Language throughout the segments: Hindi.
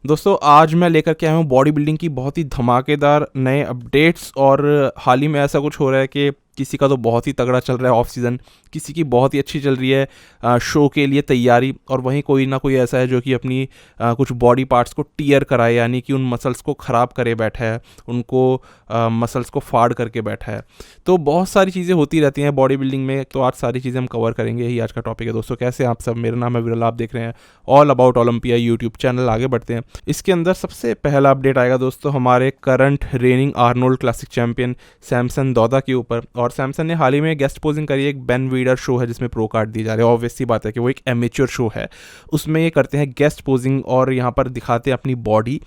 दोस्तों आज मैं लेकर के आया हूँ बॉडी बिल्डिंग की बहुत ही धमाकेदार नए अपडेट्स। और हाल ही में ऐसा कुछ हो रहा है कि किसी का तो बहुत ही तगड़ा चल रहा है ऑफ सीज़न, किसी की बहुत ही अच्छी चल रही है शो के लिए तैयारी, और वहीं कोई ना कोई ऐसा है जो कि अपनी कुछ बॉडी पार्ट्स को टीयर कराए, यानी कि उन मसल्स को ख़राब करे बैठा है, उनको मसल्स को फाड़ करके बैठा है। तो बहुत सारी चीज़ें होती रहती हैं बॉडी बिल्डिंग में, तो आज सारी चीज़ें हम कवर करेंगे, यही आज का टॉपिक है। दोस्तों कैसे आप सब, मेरा नाम है विरल, आप देख रहे हैं all about Olympia YouTube channel. आगे बढ़ते हैं। इसके अंदर सबसे पहला अपडेट आएगा दोस्तों हमारे current reigning Arnold classic champion Samson Dauda के ऊपर। और सैमसन ने हाल ही में गेस्ट पोजिंग करी है, एक बेन वीडर शो है जिसमें प्रो कार्ड दिए जा रहे हैं। ऑब्वियस सी बात है कि वो एक एमेच्योर शो है, उसमें ये करते हैं गेस्ट पोजिंग और यहाँ पर दिखाते हैं अपनी बॉडी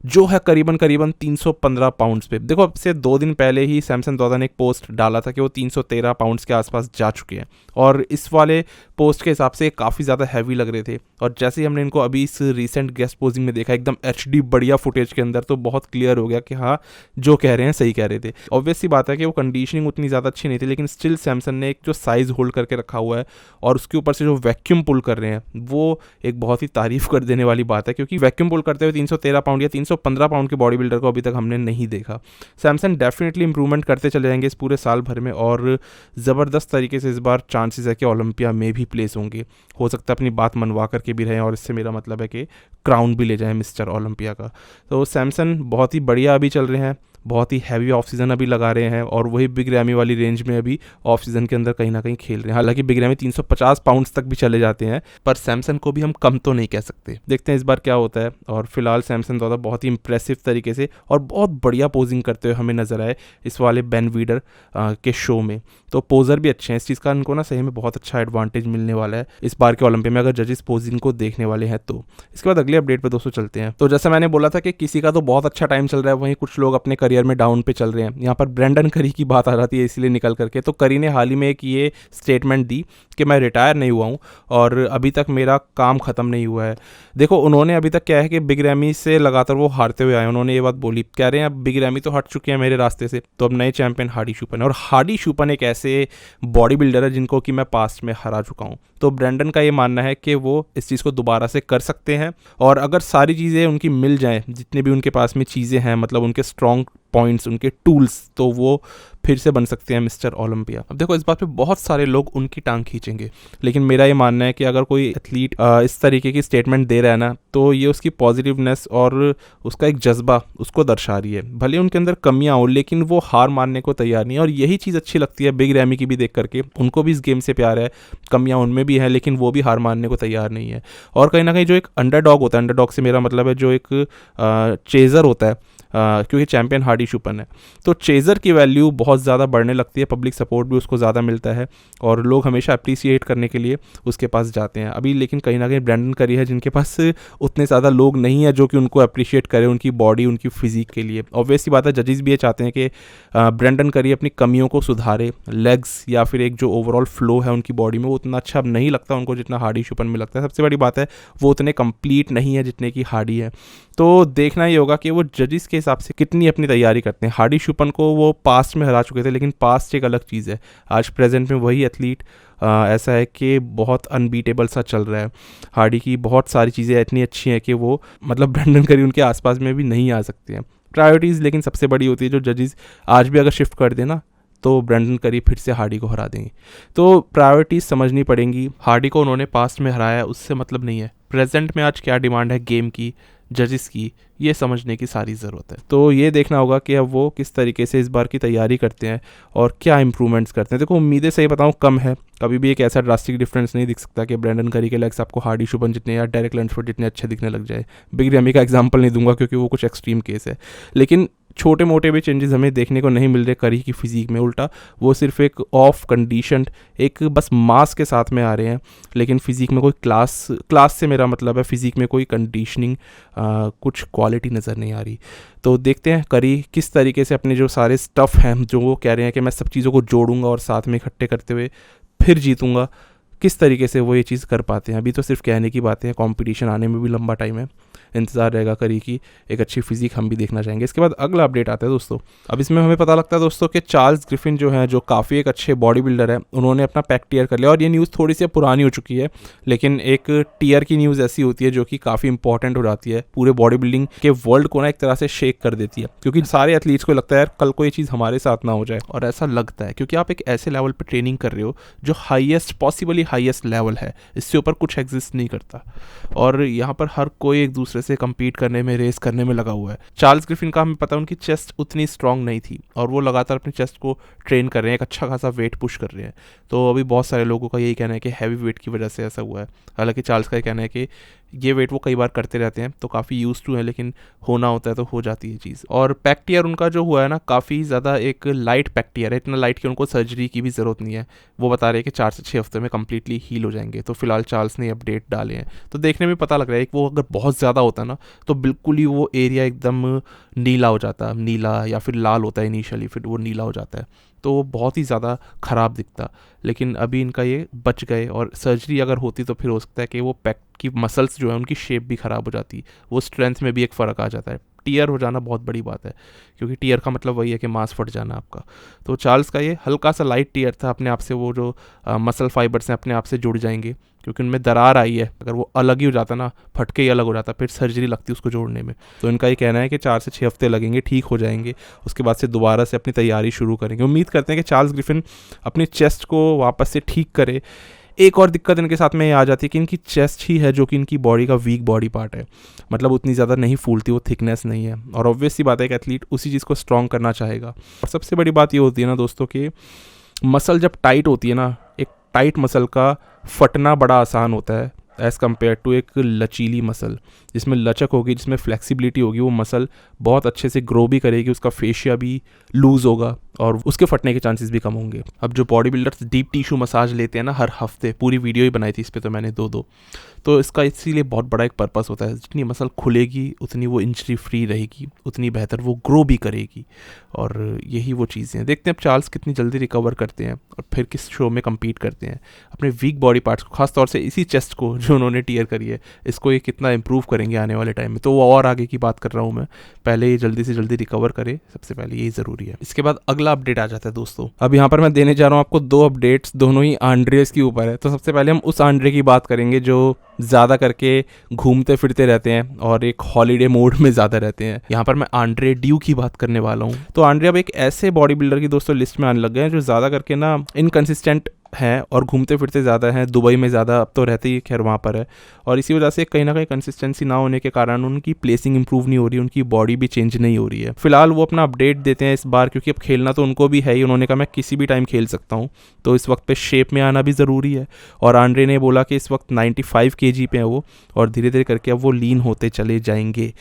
जो है करीबन करीबन 315 पाउंड्स पे। देखो अब से 2 दिन पहले ही सैमसन दौदा ने एक पोस्ट डाला था कि वो 313 पाउंड्स के आसपास जा चुके हैं, और इस वाले पोस्ट के हिसाब से काफ़ी ज़्यादा हैवी लग रहे थे। और जैसे ही हमने इनको अभी इस रीसेंट गेस्ट पोजिंग में देखा एकदम HD बढ़िया फुटेज के अंदर, तो बहुत क्लियर हो गया कि हाँ जो कह रहे हैं सही कह रहे थे। ऑब्वियस सी बात है कि वो कंडीशनिंग उतनी ज़्यादा अच्छी नहीं थी, लेकिन स्टिल सैमसन ने एक जो साइज़ होल्ड करके रखा हुआ है और उसके ऊपर से जो वैक्यूम पुल कर रहे हैं, वो एक बहुत ही तारीफ कर देने वाली बात है, क्योंकि वैक्यूम पुल करते हुए 313 पाउंड या 315 पाउंड के बॉडी बिल्डर को अभी तक हमने नहीं देखा। सैमसन डेफिनेटली इंप्रूवमेंट करते चले जाएंगे इस पूरे साल भर में, और ज़बरदस्त तरीके से इस बार चांसेस है कि ओलंपिया में भी प्लेस होंगे। हो सकता है अपनी बात मनवा करके भी रहें, और इससे मेरा मतलब है कि क्राउन भी ले जाएं मिस्टर ओलंपिया का। तो सैमसन बहुत ही बढ़िया अभी चल रहे हैं, बहुत ही हैवी ऑफ सीज़न अभी लगा रहे हैं, और वही बिग रैमी वाली रेंज में अभी ऑफ सीज़न के अंदर कहीं ना कहीं खेल रहे हैं। हालांकि बिग रैमी 350 पाउंड्स तक भी चले जाते हैं, पर सैमसन को भी हम कम तो नहीं कह सकते। देखते हैं इस बार क्या होता है। और फिलहाल सैमसन दौदा बहुत ही इंप्रेसिव तरीके से और बहुत बढ़िया पोजिंग करते हुए हमें नजर आए इस वाले बेन वीडर के शो में। तो पोजर भी अच्छे हैं, इस चीज़ का इनको ना सही में बहुत अच्छा एडवांटेज मिलने वाला है इस बार के ओलंपिया में, अगर जजेस पोजिंग को देखने वाले हैं तो। इसके बाद अगले अपडेट पे दोस्तों चलते हैं। तो जैसे मैंने बोला था कि किसी का तो बहुत अच्छा टाइम चल रहा है, वहीं कुछ लोग अपने करियर में डाउन पे चल रहे हैं। यहाँ पर ब्रेंडन करी की बात आ जाती है इसलिए निकल करके। तो करी ने हाल ही में एक ये स्टेटमेंट दी कि मैं रिटायर नहीं हुआ हूँ और अभी तक मेरा काम ख़त्म नहीं हुआ है। देखो उन्होंने अभी तक क्या है कि बिग रैमी से लगातार वो हारते हुए आए। उन्होंने ये बात बोली, कह रहे हैं अब बिग रैमी तो हट चुके हैं मेरे रास्ते से, तो अब नए चैंपियन हार्डी शूपन है। और हार्डी शूपन एक ऐसे बॉडी बिल्डर है जिनको कि मैं पास्ट में हरा चुका हूँ। तो ब्रेंडन का ये मानना है कि वो इस चीज़ को दोबारा से कर सकते हैं, और अगर सारी चीज़ें उनकी मिल जाएँ, जितने भी उनके पास में चीज़ें हैं, मतलब उनके स्ट्रॉन्ग पॉइंट्स, उनके टूल्स, तो वो फिर से बन सकते हैं मिस्टर ओलंपिया। अब देखो इस बात पे बहुत सारे लोग उनकी टांग खींचेंगे, लेकिन मेरा ये मानना है कि अगर कोई एथलीट इस तरीके की स्टेटमेंट दे रहा है ना, तो ये उसकी पॉजिटिवनेस और उसका एक जज्बा उसको दर्शा रही है। भले उनके अंदर कमियां हो, लेकिन वो हार मानने को तैयार नहीं है, और यही चीज़ अच्छी लगती है बिग रैमी की भी देख करके। उनको भी इस गेम से प्यार है, कमियां उनमें भी हैं, लेकिन वो भी हार मानने को तैयार नहीं है। और कहीं ना कहीं जो एक अंडरडॉग होता है, अंडरडॉग से मेरा मतलब है जो एक चेज़र होता है, क्योंकि चैंपियन हार्डी शूपन है, तो चेज़र की वैल्यू बहुत ज़्यादा बढ़ने लगती है, पब्लिक सपोर्ट भी उसको ज़्यादा मिलता है, और लोग हमेशा अप्रिसिएट करने के लिए उसके पास जाते हैं। अभी लेकिन कहीं ना कहीं ब्रेंडन करी है जिनके पास उतने ज़्यादा लोग नहीं है जो कि उनको अप्रिशिएट करें उनकी बॉडी, उनकी फिजिक के लिए। ऑब्वियस सी बात है, जजेस भी ये चाहते हैं कि ब्रेंडन करी अपनी कमियों को सुधारे, लेग्स या फिर एक जो ओवरऑल फ्लो है उनकी बॉडी में वो उतना अच्छा अब नहीं लगता उनको जितना हार्डी शूपन में लगता है। सबसे बड़ी बात है वो उतने कंप्लीट नहीं है जितने की हार्डी है। तो देखना ये होगा कि वो जजेस के हिसाब से कितनी अपनी तैयारी करते हैं। हार्डी शूपन को वो पास्ट में हरा चुके थे, लेकिन पास्ट एक अलग चीज़ है। आज प्रेजेंट में वही एथलीट ऐसा है कि बहुत अनबीटेबल सा चल रहा है। हार्डी की बहुत सारी चीज़ें इतनी अच्छी हैं कि वो मतलब ब्रेंडन करी उनके आसपास में भी नहीं आ सकते हैं। प्रायोरिटीज़ लेकिन सबसे बड़ी होती है, जो जजेस आज भी अगर शिफ्ट कर देना तो ब्रेंडन करी फिर से हार्डी को हरा देंगे। तो प्रायोरिटीज़ समझनी पड़ेंगी। हार्डी को उन्होंने पास्ट में हराया है, उससे मतलब नहीं है प्रेजेंट में आज क्या डिमांड है गेम की, जजेस की, ये समझने की सारी ज़रूरत है। तो ये देखना होगा कि अब वो किस तरीके से इस बार की तैयारी करते हैं और क्या इंप्रूवमेंट्स करते हैं। देखो उम्मीदें सही बताऊँ कम है, कभी भी एक ऐसा ड्रास्टिक डिफरेंस नहीं दिख सकता कि ब्रेंडन करी के लेग्स आपको हार्डी शूपन जितने या डेरेक लंसफोर्ड जितने अच्छे दिखने लग जाए। बिग रैमी का एग्जांपल नहीं दूंगा क्योंकि वो कुछ एक्सट्रीम केस है, लेकिन छोटे मोटे भी चेंजेस हमें देखने को नहीं मिल रहे करी की फिजिक में। उल्टा वो सिर्फ एक ऑफ कंडीशनड, एक बस मास के साथ में आ रहे हैं, लेकिन फिजिक में कोई क्लास से मेरा मतलब है फिजिक में कोई कंडीशनिंग कुछ क्वालिटी नज़र नहीं आ रही। तो देखते हैं करी किस तरीके से अपने जो सारे स्टफ़ हैं, जो वो कह रहे हैं कि मैं सब चीज़ों को जोड़ूंगा और साथ में इकट्ठे करते हुए फिर जीतूंगा, किस तरीके से वो ये चीज़ कर पाते हैं। अभी तो सिर्फ कहने की बातें हैं, कंपटीशन आने में भी लंबा टाइम है। इंतज़ार रहेगा करी की एक अच्छी फिजिक हम भी देखना चाहेंगे। इसके बाद अगला अपडेट आता है दोस्तों। अब इसमें हमें पता लगता है दोस्तों कि चार्ल्स ग्रिफिन जो है, जो काफ़ी एक अच्छे बॉडी बिल्डर है, उन्होंने अपना पैक टीयर कर लिया। और ये न्यूज़ थोड़ी सी पुरानी हो चुकी है, लेकिन एक टीयर की न्यूज़ ऐसी होती है जो कि काफ़ी इंपॉर्टेंट हो जाती है, पूरे बॉडी बिल्डिंग के वर्ल्ड को ना एक तरह से शेक कर देती है, क्योंकि सारे एथलीट्स को लगता है यार कल को ये चीज़ हमारे साथ ना हो जाए। और ऐसा लगता है क्योंकि आप एक ऐसे लेवल पर ट्रेनिंग कर रहे हो जो हाईएस्ट पॉसिबली हाईएस्ट लेवल है, इससे ऊपर कुछ एग्जिस्ट नहीं करता। और यहाँ पर हर कोई एक दूसरे से कम्पीट करने में, रेस करने में लगा हुआ है। चार्ल्स ग्रिफिन का हमें पता है उनकी चेस्ट उतनी स्ट्रांग नहीं थी और वो लगातार अपनी चेस्ट को ट्रेन कर रहे हैं, एक अच्छा खासा वेट पुश कर रहे हैं। तो अभी बहुत सारे लोगों का यही कहना है कि हैवी वेट की वजह से ऐसा हुआ है। हालांकि चार्ल्स का ये कहना है कि ये वेट वो कई बार करते रहते हैं तो काफ़ी यूज टू है, लेकिन होना होता है तो हो जाती है चीज़। और पैक टीयर उनका जो हुआ है ना, काफ़ी ज़्यादा एक लाइट पैक टीयर है, इतना लाइट कि उनको सर्जरी की भी ज़रूरत नहीं है। वो बता रहे हैं कि 4 से 6 हफ्ते में कम्प्लीटली हील हो जाएंगे। तो फिलहाल चार्ल्स ने अपडेट डाले हैं, तो देखने में पता लग रहा है कि वो अगर बहुत ज़्यादा होता ना तो बिल्कुल ही वो एरिया एकदम नीला हो जाता, नीला या फिर लाल होता है इनिशियली, फिर वो नीला हो जाता है, तो बहुत ही ज़्यादा ख़राब दिखता। लेकिन अभी इनका ये बच गए, और सर्जरी अगर होती तो फिर हो सकता है कि वो पैक की मसल्स जो है उनकी शेप भी ख़राब हो जाती, वो स्ट्रेंथ में भी एक फ़र्क आ जाता है। टीयर हो जाना बहुत बड़ी बात है, क्योंकि टीयर का मतलब वही है कि मांस फट जाना आपका। तो चार्ल्स का ये हल्का सा लाइट टीयर था, अपने आप से वो जो मसल फाइबर्स हैं अपने आप से जुड़ जाएंगे, क्योंकि उनमें दरार आई है। अगर वो अलग ही हो जाता ना, फटके ही अलग हो जाता, फिर सर्जरी लगती उसको जोड़ने में। तो इनका ये कहना है कि 4 से 6 हफ्ते लगेंगे, ठीक हो जाएंगे, उसके बाद से दोबारा से अपनी तैयारी शुरू करेंगे। उम्मीद करते हैं कि चार्ल्स ग्रिफिन अपनी चेस्ट को वापस से ठीक करे। एक और दिक्कत इनके साथ में ये आ जाती है कि इनकी चेस्ट ही है जो कि इनकी बॉडी का वीक बॉडी पार्ट है, मतलब उतनी ज़्यादा नहीं फूलती, वो थिकनेस नहीं है। और ऑब्वियस सी बात है कि एथलीट उसी चीज़ को स्ट्रॉन्ग करना चाहेगा। और सबसे बड़ी बात ये होती है ना दोस्तों कि मसल जब टाइट होती है ना, एक टाइट मसल का फटना बड़ा आसान होता है एज़ कम्पेयर टू एक लचीली मसल, जिसमें लचक होगी, जिसमें फ्लेक्सिबिलिटी होगी। वो मसल बहुत अच्छे से ग्रो भी करेगी, उसका फेशिया भी लूज़ होगा और उसके फटने के चांसेस भी कम होंगे। अब जो body builders deep tissue massage लेते हैं ना हर हफ्ते, पूरी वीडियो ही बनाई थी इस पर तो मैंने 2-2, तो इसका इसीलिए बहुत बड़ा एक पर्पस होता है। जितनी मसल खुलेगी उतनी वो इंजरी फ्री रहेगी, उतनी बेहतर वो ग्रो भी करेगी। और यही वो चीज़ें हैं। देखते हैं अब चार्ल्स कितनी जल्दी रिकवर करते हैं और फिर किस शो में कम्पीट करते हैं। अपने वीक बॉडी पार्ट्स को, खासतौर से इसी चेस्ट को जो उन्होंने टीयर करी है, इसको ये कितना इंप्रूव करेंगे आने वाले टाइम में। तो वो और आगे की बात कर रहा हूँ मैं, पहले ये जल्दी से जल्दी रिकवर करे, सबसे पहले यही ज़रूरी है। इसके बाद अगला अपडेट आ जाता है दोस्तों। अब यहाँ पर मैं देने जा रहा हूँ आपको 2 अपडेट्स, दोनों ही आंड्रेस के ऊपर है। तो सबसे पहले हम उस आंड्रे की बात करेंगे जो ज़्यादा करके घूमते फिरते रहते हैं और एक हॉलीडे मोड में ज़्यादा रहते हैं। यहाँ पर मैं आंड्रे ड्यू की बात करने वाला हूँ। तो आंड्रे अब एक ऐसे बॉडी बिल्डर की दोस्तों लिस्ट में आने लग गए हैं जो ज़्यादा करके ना इनकन्सिस्टेंट हैं और घूमते फिरते ज़्यादा हैं। दुबई में ज़्यादा अब तो रहते ही खैर वहाँ पर है, और इसी वजह से कहीं ना कहीं कंसिस्टेंसी ना होने के कारण उनकी प्लेसिंग इंप्रूव नहीं हो रही, उनकी बॉडी भी चेंज नहीं हो रही है। फिलहाल वो अपना अपडेट देते हैं इस बार, क्योंकि अब खेलना तो उनको भी है ही। उन्होंने कहा मैं किसी भी टाइम खेल सकता हूँ, तो इस वक्त पे शेप में आना भी ज़रूरी है। और आंड्रे ने बोला कि इस वक्त 95 kg पे है वो, और धीरे धीरे करके अब वो लीन होते चले जाएंगे।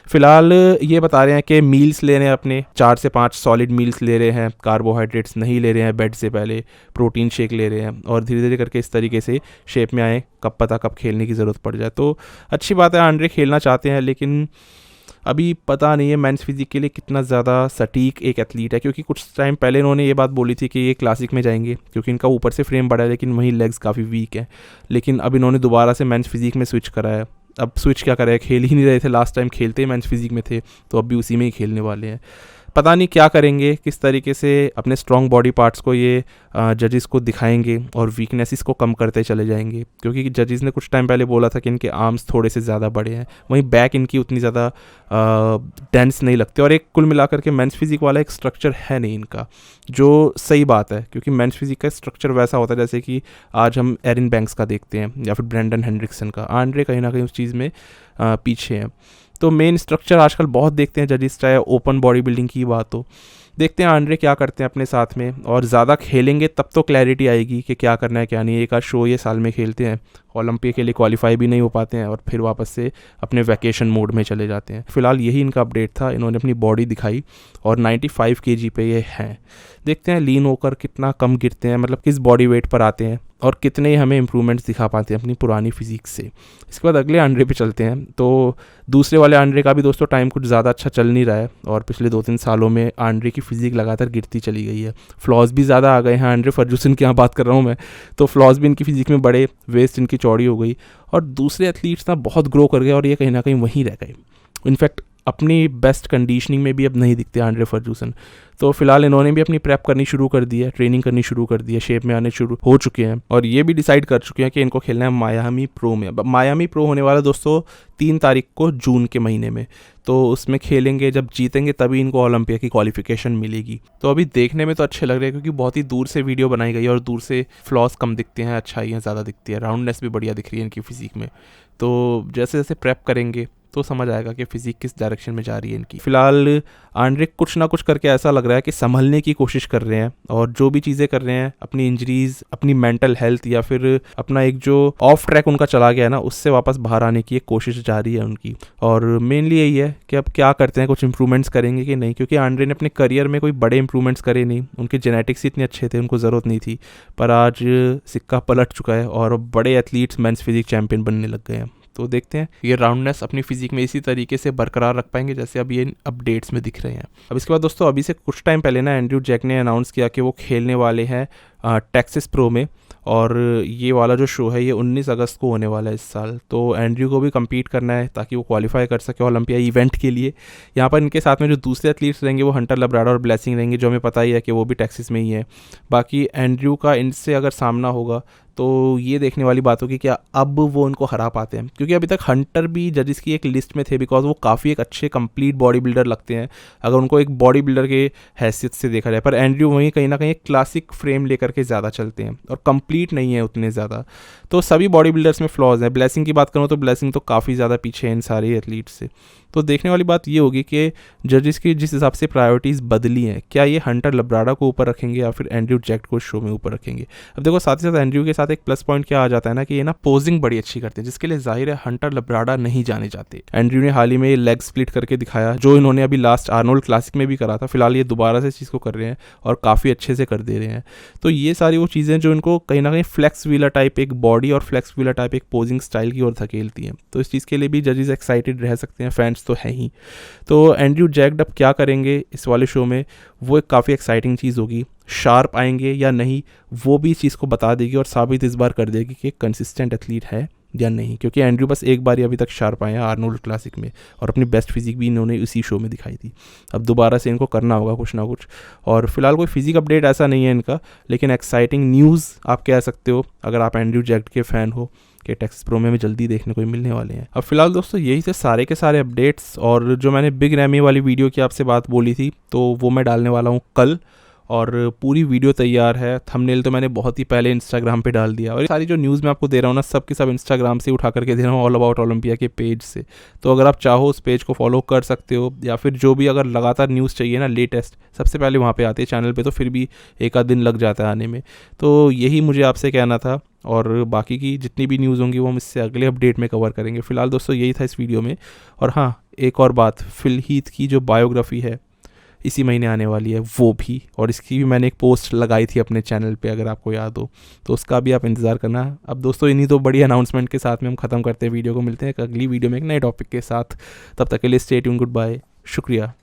फिलहाल ये बता रहे हैं कि मील्स ले रहे हैं, अपने 4 से 5 सॉलिड मील्स ले रहे हैं, कार्बोहाइड्रेट्स नहीं ले रहे हैं बेड से पहले, प्रोटीन शेक ले रहे हैं, और धीरे धीरे करके इस तरीके से शेप में आए, कब पता कब खेलने की ज़रूरत पड़ जाए। तो अच्छी बात है, आंड्रे खेलना चाहते हैं, लेकिन अभी पता नहीं है मेंस फिजिक के लिए कितना ज़्यादा सटीक एक एथलीट है। क्योंकि कुछ टाइम पहले इन्होंने ये बात बोली थी कि ये क्लासिक में जाएंगे, क्योंकि इनका ऊपर से फ्रेम बड़ा है लेकिन वहीं लेग्स काफ़ी वीक है। लेकिन अब इन्होंने दोबारा से मेंस फिजिक में स्विच करा है। अब स्विच क्या करें, खेल ही नहीं रहे थे लास्ट टाइम, खेलते ही मेंस फिजिक में थे, तो अब भी उसी में ही खेलने वाले हैं। पता नहीं क्या करेंगे, किस तरीके से अपने स्ट्रॉन्ग बॉडी पार्ट्स को ये जजेस को दिखाएंगे और वीकनेसेस को कम करते चले जाएंगे। क्योंकि जजेस ने कुछ टाइम पहले बोला था कि इनके आर्म्स थोड़े से ज़्यादा बड़े हैं, वहीं बैक इनकी उतनी ज़्यादा डेंस नहीं लगते, और एक कुल मिलाकर के मेंस फिजिक वाला एक स्ट्रक्चर है नहीं इनका, जो सही बात है। क्योंकि मेंस फिजिक का स्ट्रक्चर वैसा होता है जैसे कि आज हम एरिन बैंक्स का देखते हैं या फिर ब्रेंडन हेंड्रिक्सन का। आंड्रे कहीं ना कहीं उस चीज़ में पीछे हैं। तो मेन स्ट्रक्चर आजकल बहुत देखते हैं जजिस, चाहे ओपन बॉडी बिल्डिंग की बात हो। देखते हैं आंड्रे क्या करते हैं अपने साथ में, और ज़्यादा खेलेंगे तब तो क्लैरिटी आएगी कि क्या करना है क्या नहीं। एक आध शो ये साल में खेलते हैं, ओलंपिक के लिए क्वालिफाई भी नहीं हो पाते हैं, और फिर वापस से अपने वैकेशन मोड में चले जाते हैं। फिलहाल यही इनका अपडेट था, इन्होंने अपनी बॉडी दिखाई और 95 kg पे ये हैं। देखते हैं लीन होकर कितना कम गिरते हैं, मतलब किस बॉडी वेट पर आते हैं, और कितने ही हमें इंप्रूवमेंट्स दिखा पाते हैं अपनी पुरानी फिजिक से। इसके बाद अगले आंड्रे पे चलते हैं। तो दूसरे वाले आंड्रे का भी दोस्तों टाइम कुछ ज़्यादा अच्छा चल नहीं रहा है और पिछले 2-3 सालों में आंड्रे की फिजिक लगातार गिरती चली गई है। फ्लॉज भी ज़्यादा आ गए हैं। आंड्रे फर्गूसन की यहाँ बात कर रहा हूँ मैं, तो फ्लॉज भी इनकी फिजिक में बड़े, वेस्ट इनकी चौड़ी हो गई और दूसरे एथलीट्स ना बहुत ग्रो कर गए और ये कहीं ना कहीं वहीं रह गए। इनफैक्ट अपनी बेस्ट कंडीशनिंग में भी अब नहीं दिखते आंड्रे फर्गूसन। तो फिलहाल इन्होंने भी अपनी प्रेप करनी शुरू कर दी है, ट्रेनिंग करनी शुरू कर दी है, शेप में आने शुरू हो चुके हैं और ये भी डिसाइड कर चुके हैं कि इनको खेलना है मायामी प्रो में। अब मायामी प्रो होने वाला दोस्तों 3 तारीख को जून के महीने में, तो उसमें खेलेंगे, जब जीतेंगे तभी इनको ओलंपिया की क्वालिफिकेशन मिलेगी। तो अभी देखने में तो अच्छे लग रहे हैं क्योंकि बहुत ही दूर से वीडियो बनाई गई है और दूर से फ्लॉस कम दिखते हैं, अच्छाइयाँ ज़्यादा दिखती है, राउंडनेस भी बढ़िया दिख रही है इनकी फिजिक में। तो जैसे जैसे प्रेप करेंगे तो समझ आएगा कि फिजिक किस डायरेक्शन में जा रही है इनकी। फिलहाल आंड्रे कुछ ना कुछ करके ऐसा लग रहा है कि संभलने की कोशिश कर रहे हैं और जो भी चीज़ें कर रहे हैं, अपनी इंजरीज, अपनी मेंटल हेल्थ या फिर अपना एक जो ऑफ ट्रैक उनका चला गया ना, उससे वापस बाहर आने की एक कोशिश जारी है उनकी। और मेनली यही है कि अब क्या करते हैं, कुछ इंप्रूवमेंट्स करेंगे कि नहीं, क्योंकि आंड्रे ने अपने करियर में कोई बड़े इंप्रूवमेंट्स करे नहीं। उनके जेनेटिक्स इतने अच्छे थे, उनको ज़रूरत नहीं थी, पर आज सिक्का पलट चुका है और बड़े एथलीट्स मेंस फिजिक चैंपियन बनने लग गए हैं। तो देखते हैं ये राउंडनेस अपनी फिजिक में इसी तरीके से बरकरार रख पाएंगे जैसे अब ये अपडेट्स में दिख रहे हैं। अब इसके बाद दोस्तों अभी से कुछ टाइम पहले ना एंड्रयू जैक ने अनाउंस किया कि वो खेलने वाले हैं टेक्सास प्रो में और ये वाला जो शो है ये 19 अगस्त को होने वाला है इस साल। तो एंड्रयू को भी compete करना है ताकि वो क्वालिफाई कर सके ओलंपिया इवेंट के लिए। यहाँ पर इनके साथ में जो दूसरे एथलीट्स रहेंगे वो हंटर लब्राडो और ब्लेसिंग रहेंगे, जो हमें पता ही है कि वो भी टेक्सास में ही है। बाकी एंड्रयू का इनसे अगर सामना होगा तो ये देखने वाली बात होगी कि अब वो उनको हरा पाते हैं, क्योंकि अभी तक हंटर भी जजेस की एक लिस्ट में थे बिकॉज वो काफ़ी एक अच्छे कंप्लीट बॉडी बिल्डर लगते हैं अगर उनको एक बॉडी बिल्डर के हैसियत से देखा जाए। पर एंड्रयू वहीं कहीं ना कहीं एक क्लासिक फ्रेम लेकर के ज़्यादा चलते हैं और कंप्लीट नहीं है उतने ज़्यादा। तो सभी बॉडी बिल्डर्स में फ्लॉज हैं। ब्लेसिंग की बात करूँ तो ब्लेसिंग तो काफ़ी ज़्यादा पीछे है इन सारे एथलीट्स से। तो देखने वाली बात ये होगी कि जजेस की जिस हिसाब से प्रायोरिटीज़ बदली हैं, क्या ये हंटर लब्राडा को ऊपर रखेंगे या फिर एंड्रयू जैक को शो में ऊपर रखेंगे। अब देखो साथ ही साथ एंड्रयू के साथ एक प्लस पॉइंट क्या आ जाता है ना कि ये ना पोजिंग बड़ी अच्छी करते हैं, जिसके लिए जाहिर है हंटर लब्राडा नहीं जाने जाते। एंड्रयू ने हाल ही में लेग स्प्लिट करके दिखाया, जो इन्होंने अभी लास्ट आर्नोल्ड क्लासिक में भी करा था। फिलहाल ये दोबारा से इस चीज़ को कर रहे हैं और काफ़ी अच्छे से कर दे रहे हैं। तो ये सारी वो चीज़ें जो इनको कहीं ना कहीं फ्लेक्स व्हीलर टाइप एक बॉडी और फ्लेक्स व्हीलर टाइप एक पोजिंग स्टाइल की ओर धकेलती हैं। तो इस चीज़ के लिए भी जजेस एक्साइटेड रह सकते हैं, फैंस तो है ही। तो एंड्रयू जैक अब क्या करेंगे इस वाले शो में, वो एक काफ़ी एक्साइटिंग चीज़ होगी। शार्प आएंगे या नहीं वो भी इस चीज़ को बता देगी और साबित इस बार कर देगी कि कंसिस्टेंट एथलीट है या नहीं, क्योंकि एंड्रयू बस एक बार ही अभी तक शार्प आए हैं आर्नोल्ड क्लासिक में और अपनी बेस्ट फिजिक भी इन्होंने उसी शो में दिखाई थी। अब दोबारा से इनको करना होगा कुछ ना कुछ। और फिलहाल कोई फिजिक अपडेट ऐसा नहीं है इनका, लेकिन एक्साइटिंग न्यूज़ आप कह सकते हो अगर आप एंड्रयू जैक के फ़ैन हो कि टेक्सास प्रो में जल्दी देखने को मिलने वाले हैं। अब फिलहाल दोस्तों यही थे सारे के सारे अपडेट्स। और जो मैंने बिग रैमी वाली वीडियो की आपसे बात बोली थी तो वो मैं डालने वाला हूँ कल, और पूरी वीडियो तैयार है। थंबनेल तो मैंने बहुत ही पहले इंस्टाग्राम पे डाल दिया और ये सारी जो न्यूज़ मैं आपको दे रहा हूँ ना, सब के सब इंस्टाग्राम से उठा करके दे रहा हूँ, ऑल अबाउट ओलंपिया के पेज से। तो अगर आप चाहो उस पेज को फॉलो कर सकते हो, या फिर जो भी अगर लगातार न्यूज़ चाहिए ना लेटेस्ट, सबसे पहले वहाँ पे आते हैं चैनल पे, तो फिर भी एक आध दिन लग जाता है आने में। तो यही मुझे आपसे कहना था और बाकी की जितनी भी न्यूज़ होंगी वो हम इससे अगले अपडेट में कवर करेंगे। फिलहाल दोस्तों यही था इस वीडियो में। और हाँ, एक और बात, फिल हीथ की जो बायोग्राफी है इसी महीने आने वाली है वो भी, और इसकी भी मैंने एक पोस्ट लगाई थी अपने चैनल पे, अगर आपको याद हो तो उसका भी आप इंतज़ार करना। अब दोस्तों इन्हीं तो बड़ी अनाउंसमेंट के साथ में हम ख़त्म करते हैं वीडियो को। मिलते हैं एक अगली वीडियो में एक नए टॉपिक के साथ, तब तक के लिए स्टे ट्यून, गुड बाय, शुक्रिया।